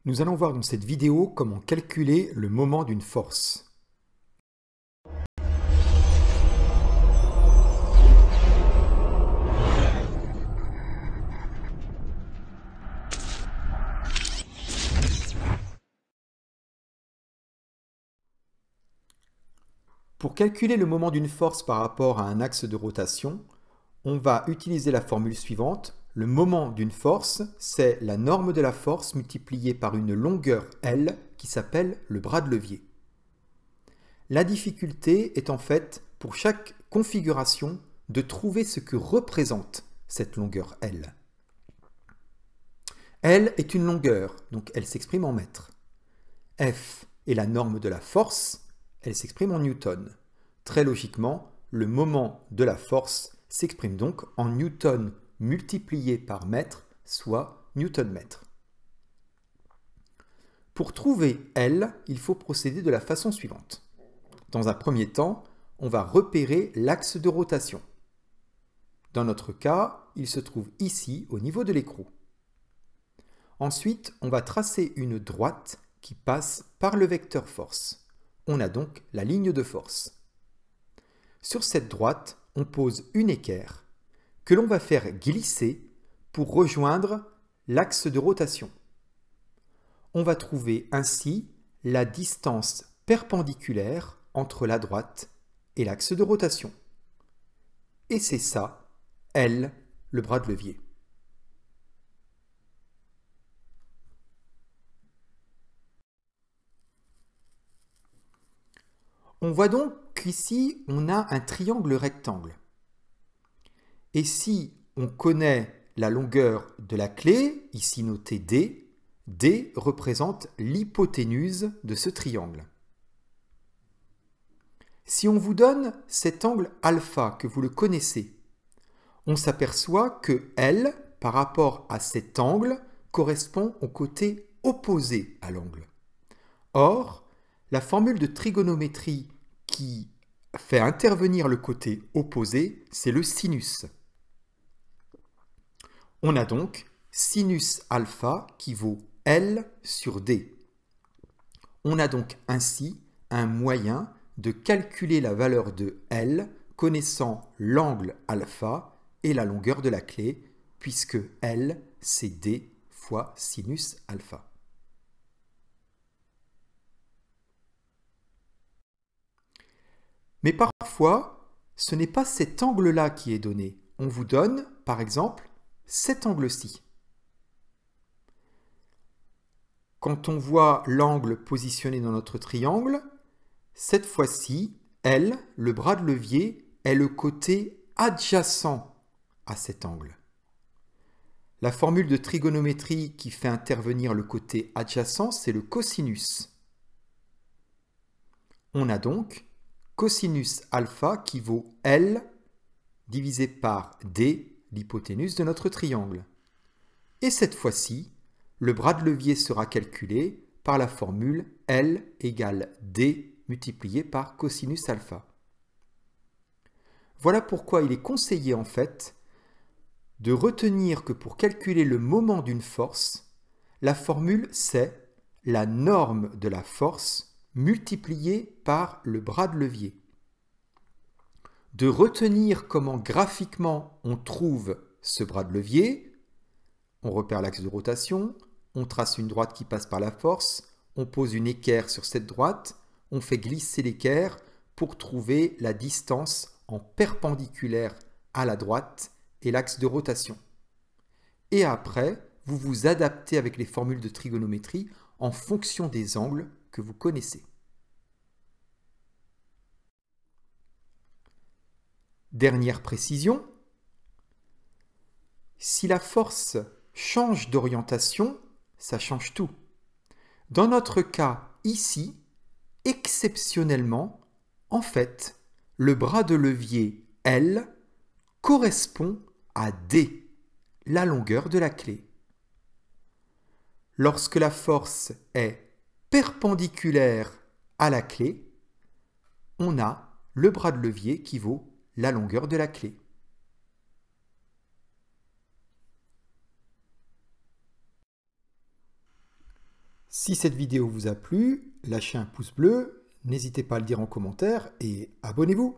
Nous allons voir dans cette vidéo comment calculer le moment d'une force. Pour calculer le moment d'une force par rapport à un axe de rotation, on va utiliser la formule suivante. Le moment d'une force, c'est la norme de la force multipliée par une longueur L qui s'appelle le bras de levier. La difficulté est en fait, pour chaque configuration, de trouver ce que représente cette longueur L. L est une longueur, donc elle s'exprime en mètres. F est la norme de la force, elle s'exprime en newton. Très logiquement, le moment de la force s'exprime donc en newton multiplié par mètre, soit newton-mètre. Pour trouver L, il faut procéder de la façon suivante. Dans un premier temps, on va repérer l'axe de rotation. Dans notre cas, il se trouve ici, au niveau de l'écrou. Ensuite, on va tracer une droite qui passe par le vecteur force. On a donc la ligne de force. Sur cette droite, on pose une équerre que l'on va faire glisser pour rejoindre l'axe de rotation. On va trouver ainsi la distance perpendiculaire entre la droite et l'axe de rotation. Et c'est ça, L, le bras de levier. On voit donc qu'ici, on a un triangle rectangle. Et si on connaît la longueur de la clé, ici notée D, D représente l'hypoténuse de ce triangle. Si on vous donne cet angle alpha, que vous le connaissez, on s'aperçoit que L, par rapport à cet angle, correspond au côté opposé à l'angle. Or, la formule de trigonométrie qui fait intervenir le côté opposé, c'est le sinus. On a donc sinus alpha qui vaut L sur D. On a donc ainsi un moyen de calculer la valeur de L connaissant l'angle alpha et la longueur de la clé, puisque L, c'est D fois sinus alpha. Mais parfois, ce n'est pas cet angle-là qui est donné. On vous donne, par exemple, cet angle-ci. Quand on voit l'angle positionné dans notre triangle, cette fois-ci, L, le bras de levier, est le côté adjacent à cet angle. La formule de trigonométrie qui fait intervenir le côté adjacent, c'est le cosinus. On a donc cosinus alpha qui vaut L divisé par D, l'hypoténuse de notre triangle. Et cette fois-ci, le bras de levier sera calculé par la formule L égale D multiplié par cosinus alpha. Voilà pourquoi il est conseillé en fait de retenir que pour calculer le moment d'une force, la formule c'est la norme de la force multipliée par le bras de levier. De retenir comment graphiquement on trouve ce bras de levier, on repère l'axe de rotation, on trace une droite qui passe par la force, on pose une équerre sur cette droite, on fait glisser l'équerre pour trouver la distance en perpendiculaire à la droite et l'axe de rotation. Et après, vous vous adaptez avec les formules de trigonométrie en fonction des angles que vous connaissez. Dernière précision, si la force change d'orientation, ça change tout. Dans notre cas ici, exceptionnellement, en fait, le bras de levier L correspond à D, la longueur de la clé. Lorsque la force est perpendiculaire à la clé, on a le bras de levier qui vaut la longueur de la clé. Si cette vidéo vous a plu, lâchez un pouce bleu, n'hésitez pas à le dire en commentaire et abonnez-vous.